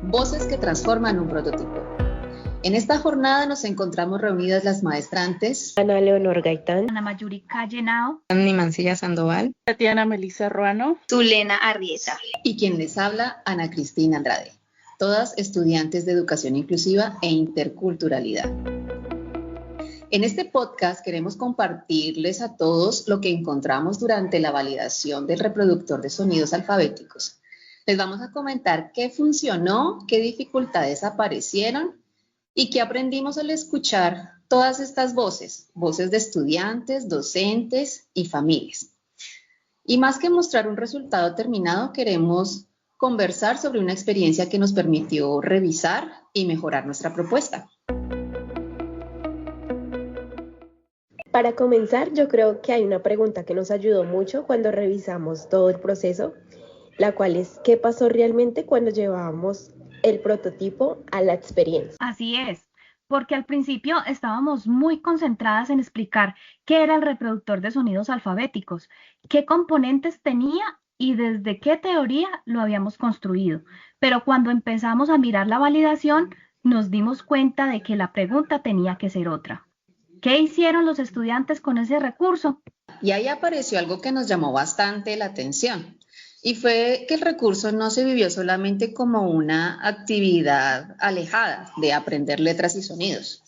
Voces que transforman un prototipo. En esta jornada nos encontramos reunidas las maestrantes Ana Leonor Gaitán, Ana Mayuri Callenao, Anny Mancilla Sandoval, Tatiana Melissa Ruano, Zulena Arrieta y quien les habla, Ana Cristina Andrade, todas estudiantes de educación inclusiva e interculturalidad. En este podcast queremos compartirles a todos lo que encontramos durante la validación del reproductor de sonidos alfabéticos. Les vamos a comentar qué funcionó, qué dificultades aparecieron y qué aprendimos al escuchar todas estas voces de estudiantes, docentes y familias. Y más que mostrar un resultado terminado, queremos conversar sobre una experiencia que nos permitió revisar y mejorar nuestra propuesta. para comenzar, yo creo que hay una pregunta que nos ayudó mucho cuando revisamos todo el proceso, la cual es ¿qué pasó realmente cuando llevábamos el prototipo a la experiencia? Así es, porque al principio estábamos muy concentradas en explicar qué era el reproductor de sonidos alfabéticos, qué componentes tenía y desde qué teoría lo habíamos construido. Pero cuando empezamos a mirar la validación, nos dimos cuenta de que la pregunta tenía que ser otra. ¿Qué hicieron los estudiantes con ese recurso? Y ahí apareció algo que nos llamó bastante la atención. Y fue que el recurso no se vivió solamente como una actividad alejada de aprender letras y sonidos.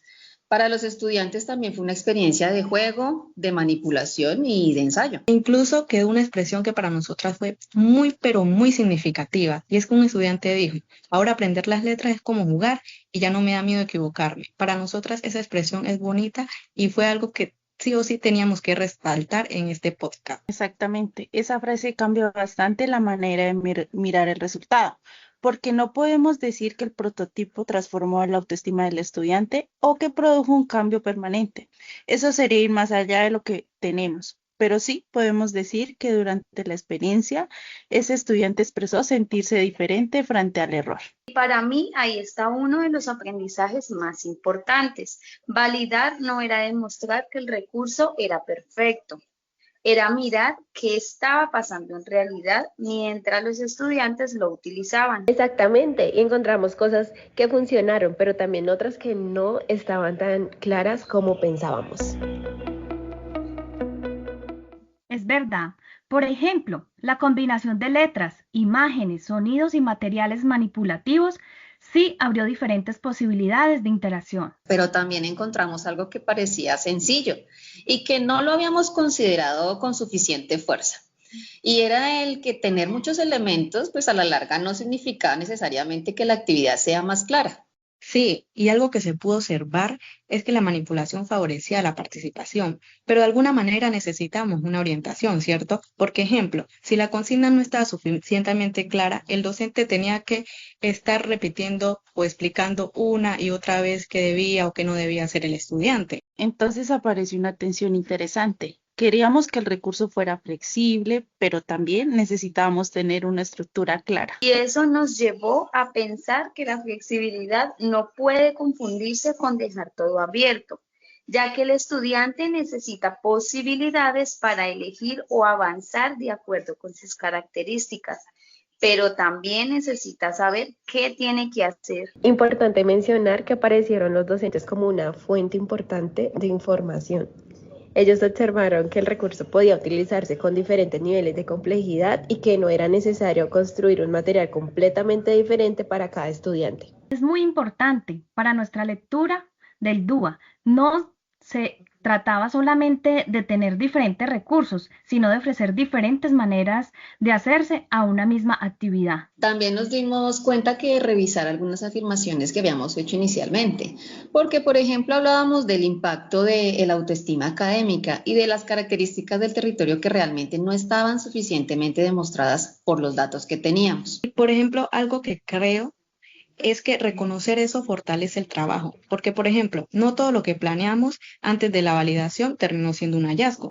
Para los estudiantes también fue una experiencia de juego, de manipulación y de ensayo. Incluso quedó una expresión que para nosotras fue muy, pero muy significativa. Y es que un estudiante dijo, ahora aprender las letras es como jugar y ya no me da miedo equivocarme. Para nosotras esa expresión es bonita y fue algo que sí o sí teníamos que resaltar en este podcast. Exactamente, esa frase cambia bastante la manera de mirar el resultado, porque no podemos decir que el prototipo transformó la autoestima del estudiante o que produjo un cambio permanente. Eso sería ir más allá de lo que tenemos, pero sí podemos decir que durante la experiencia ese estudiante expresó sentirse diferente frente al error. Para mí, ahí está uno de los aprendizajes más importantes. Validar no era demostrar que el recurso era perfecto, era mirar qué estaba pasando en realidad mientras los estudiantes lo utilizaban. Exactamente, y encontramos cosas que funcionaron, pero también otras que no estaban tan claras como pensábamos. Es verdad. Por ejemplo, la combinación de letras, imágenes, sonidos y materiales manipulativos sí abrió diferentes posibilidades de interacción. Pero también encontramos algo que parecía sencillo y que no lo habíamos considerado con suficiente fuerza. Y era el que tener muchos elementos, pues a la larga no significaba necesariamente que la actividad sea más clara. Sí, y algo que se pudo observar es que la manipulación favorecía la participación, pero de alguna manera necesitamos una orientación, ¿cierto? Por ejemplo, si la consigna no estaba suficientemente clara, el docente tenía que estar repitiendo o explicando una y otra vez qué debía o qué no debía hacer el estudiante. Entonces apareció una tensión interesante. Queríamos que el recurso fuera flexible, pero también necesitábamos tener una estructura clara. Y eso nos llevó a pensar que la flexibilidad no puede confundirse con dejar todo abierto, ya que el estudiante necesita posibilidades para elegir o avanzar de acuerdo con sus características, pero también necesita saber qué tiene que hacer. Importante mencionar que aparecieron los docentes como una fuente importante de información. Ellos observaron que el recurso podía utilizarse con diferentes niveles de complejidad y que no era necesario construir un material completamente diferente para cada estudiante. Es muy importante para nuestra lectura del DUA. No se trataba solamente de tener diferentes recursos, sino de ofrecer diferentes maneras de hacerse a una misma actividad. También nos dimos cuenta que revisar algunas afirmaciones que habíamos hecho inicialmente, porque por ejemplo hablábamos del impacto de la autoestima académica y de las características del territorio que realmente no estaban suficientemente demostradas por los datos que teníamos. Por ejemplo, algo que creo es que reconocer eso fortalece el trabajo, porque por ejemplo, no todo lo que planeamos antes de la validación terminó siendo un hallazgo.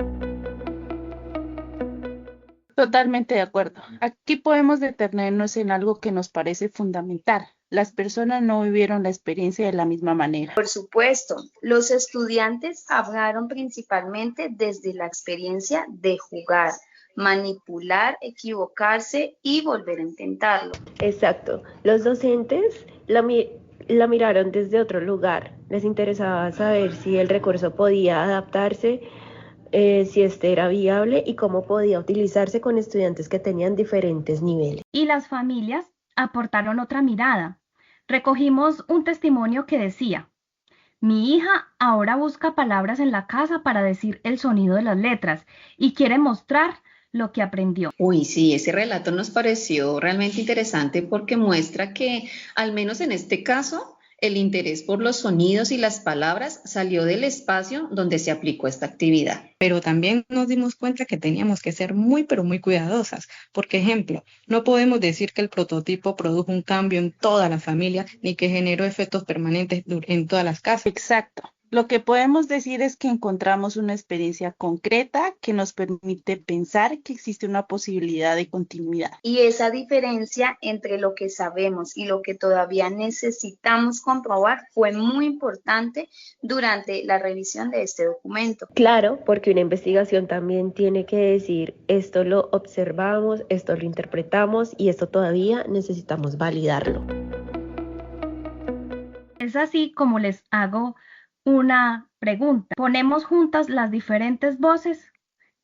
Totalmente de acuerdo. Aquí podemos detenernos en algo que nos parece fundamental. Las personas no vivieron la experiencia de la misma manera. Por supuesto, los estudiantes hablaron principalmente desde la experiencia de jugar, manipular, equivocarse y volver a intentarlo. Exacto. Los docentes la miraron desde otro lugar. Les interesaba saber si el recurso podía adaptarse, si este era viable y cómo podía utilizarse con estudiantes que tenían diferentes niveles. Y las familias aportaron otra mirada. Recogimos un testimonio que decía: mi hija ahora busca palabras en la casa para decir el sonido de las letras y quiere mostrar lo que aprendió. Uy, sí, ese relato nos pareció realmente interesante porque muestra que, al menos en este caso, el interés por los sonidos y las palabras salió del espacio donde se aplicó esta actividad. Pero también nos dimos cuenta que teníamos que ser muy, pero muy cuidadosas. Por ejemplo, no podemos decir que el prototipo produjo un cambio en toda la familia ni que generó efectos permanentes en todas las casas. Exacto. Lo que podemos decir es que encontramos una experiencia concreta que nos permite pensar que existe una posibilidad de continuidad. Y esa diferencia entre lo que sabemos y lo que todavía necesitamos comprobar fue muy importante durante la revisión de este documento. Claro, porque una investigación también tiene que decir esto lo observamos, esto lo interpretamos y esto todavía necesitamos validarlo. Es así como les hago una pregunta. Ponemos juntas las diferentes voces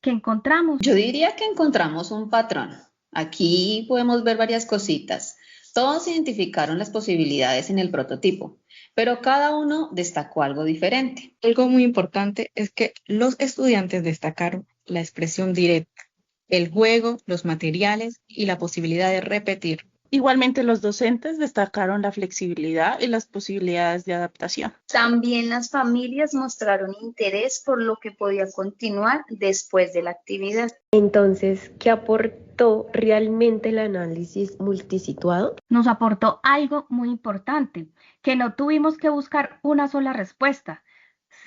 que encontramos. Yo diría que encontramos un patrón. Aquí podemos ver varias cositas. Todos identificaron las posibilidades en el prototipo, pero cada uno destacó algo diferente. Algo muy importante es que los estudiantes destacaron la expresión directa, el juego, los materiales y la posibilidad de repetir. Igualmente, los docentes destacaron la flexibilidad y las posibilidades de adaptación. También las familias mostraron interés por lo que podía continuar después de la actividad. Entonces, ¿qué aportó realmente el análisis multisituado? Nos aportó algo muy importante, que no tuvimos que buscar una sola respuesta.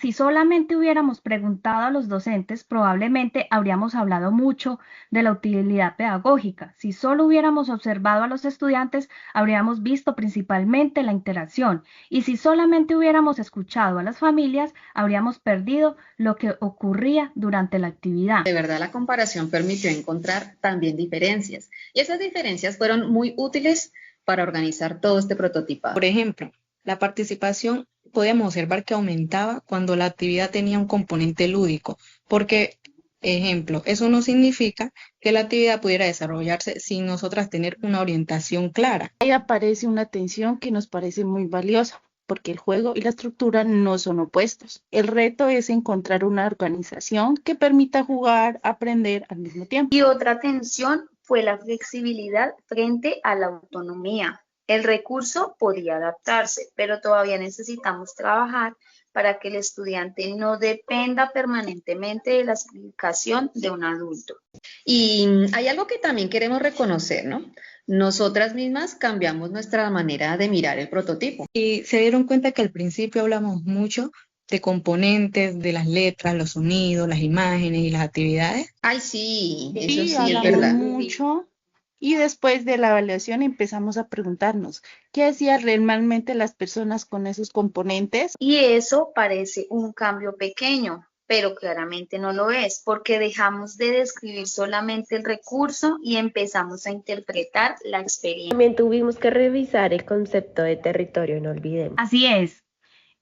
Si solamente hubiéramos preguntado a los docentes, probablemente habríamos hablado mucho de la utilidad pedagógica. Si solo hubiéramos observado a los estudiantes, habríamos visto principalmente la interacción. Y si solamente hubiéramos escuchado a las familias, habríamos perdido lo que ocurría durante la actividad. De verdad, la comparación permitió encontrar también diferencias. Y esas diferencias fueron muy útiles para organizar todo este prototipado. Por ejemplo, la participación podíamos observar que aumentaba cuando la actividad tenía un componente lúdico, porque, ejemplo, eso no significa que la actividad pudiera desarrollarse sin nosotras tener una orientación clara. Ahí aparece una tensión que nos parece muy valiosa, porque el juego y la estructura no son opuestos. El reto es encontrar una organización que permita jugar, aprender al mismo tiempo. Y otra tensión fue la flexibilidad frente a la autonomía. El recurso podía adaptarse, pero todavía necesitamos trabajar para que el estudiante no dependa permanentemente de la explicación de un adulto. Y hay algo que también queremos reconocer, ¿no? Nosotras mismas cambiamos nuestra manera de mirar el prototipo. Y se dieron cuenta que al principio hablamos mucho de componentes, de las letras, los sonidos, las imágenes y las actividades. Ay, sí, eso Sí, sí es hablamos verdad. mucho. Y después de la evaluación empezamos a preguntarnos, ¿qué hacían realmente las personas con esos componentes? Y eso parece un cambio pequeño, pero claramente no lo es, porque dejamos de describir solamente el recurso y empezamos a interpretar la experiencia. También tuvimos que revisar el concepto de territorio, no olvidemos. Así es.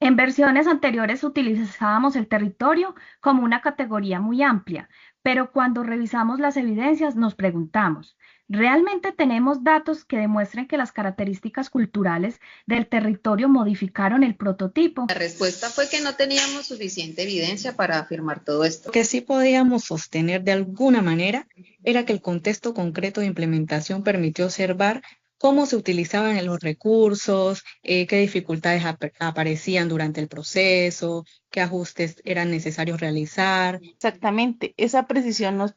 En versiones anteriores utilizábamos el territorio como una categoría muy amplia, pero cuando revisamos las evidencias nos preguntamos, ¿realmente tenemos datos que demuestren que las características culturales del territorio modificaron el prototipo? La respuesta fue que no teníamos suficiente evidencia para afirmar todo esto. Lo que sí podíamos sostener de alguna manera era que el contexto concreto de implementación permitió observar cómo se utilizaban los recursos, qué dificultades aparecían durante el proceso, qué ajustes eran necesarios realizar. Exactamente, esa precisión nos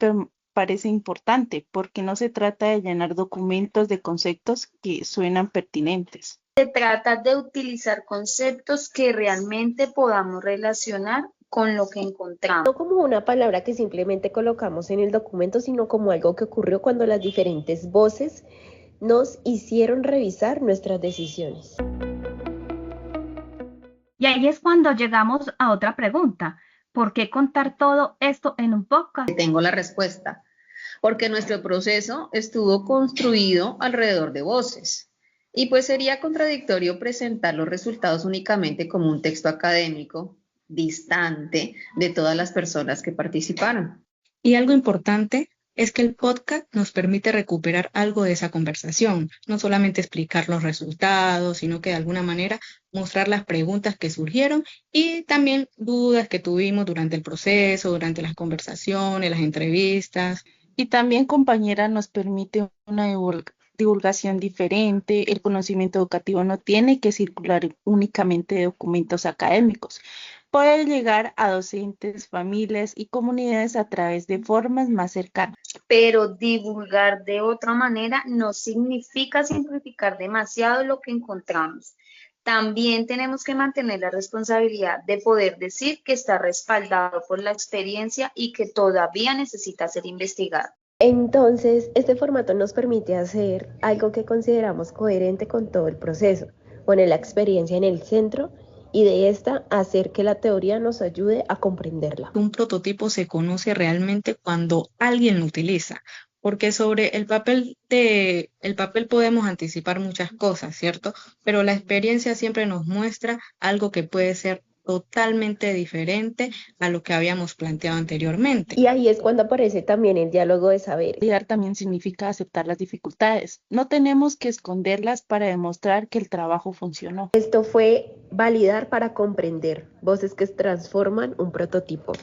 parece importante porque no se trata de llenar documentos de conceptos que suenan pertinentes. Se trata de utilizar conceptos que realmente podamos relacionar con lo que encontramos. No como una palabra que simplemente colocamos en el documento, sino como algo que ocurrió cuando las diferentes voces nos hicieron revisar nuestras decisiones. Y ahí es cuando llegamos a otra pregunta. ¿Por qué contar todo esto en un podcast? Tengo la respuesta. porque nuestro proceso estuvo construido alrededor de voces. Y pues sería contradictorio presentar los resultados únicamente como un texto académico distante de todas las personas que participaron. Y algo importante es que el podcast nos permite recuperar algo de esa conversación, no solamente explicar los resultados, sino que de alguna manera mostrar las preguntas que surgieron y también dudas que tuvimos durante el proceso, durante las conversaciones, las entrevistas. Y también, compañera, nos permite una divulgación diferente. El conocimiento educativo no tiene que circular únicamente de documentos académicos. Puede llegar a docentes, familias y comunidades a través de formas más cercanas. Pero divulgar de otra manera no significa simplificar demasiado lo que encontramos. También tenemos que mantener la responsabilidad de poder decir que está respaldado por la experiencia y que todavía necesita ser investigado. Entonces, este formato nos permite hacer algo que consideramos coherente con todo el proceso, poner la experiencia en el centro y de esta hacer que la teoría nos ayude a comprenderla. Un prototipo se conoce realmente cuando alguien lo utiliza, porque sobre el papel podemos anticipar muchas cosas, ¿cierto? Pero la experiencia siempre nos muestra algo que puede ser totalmente diferente a lo que habíamos planteado anteriormente. Y ahí es cuando aparece también el diálogo de saberes. Validar también significa aceptar las dificultades. No tenemos que esconderlas para demostrar que el trabajo funcionó. Esto fue validar para comprender, voces que transforman un prototipo.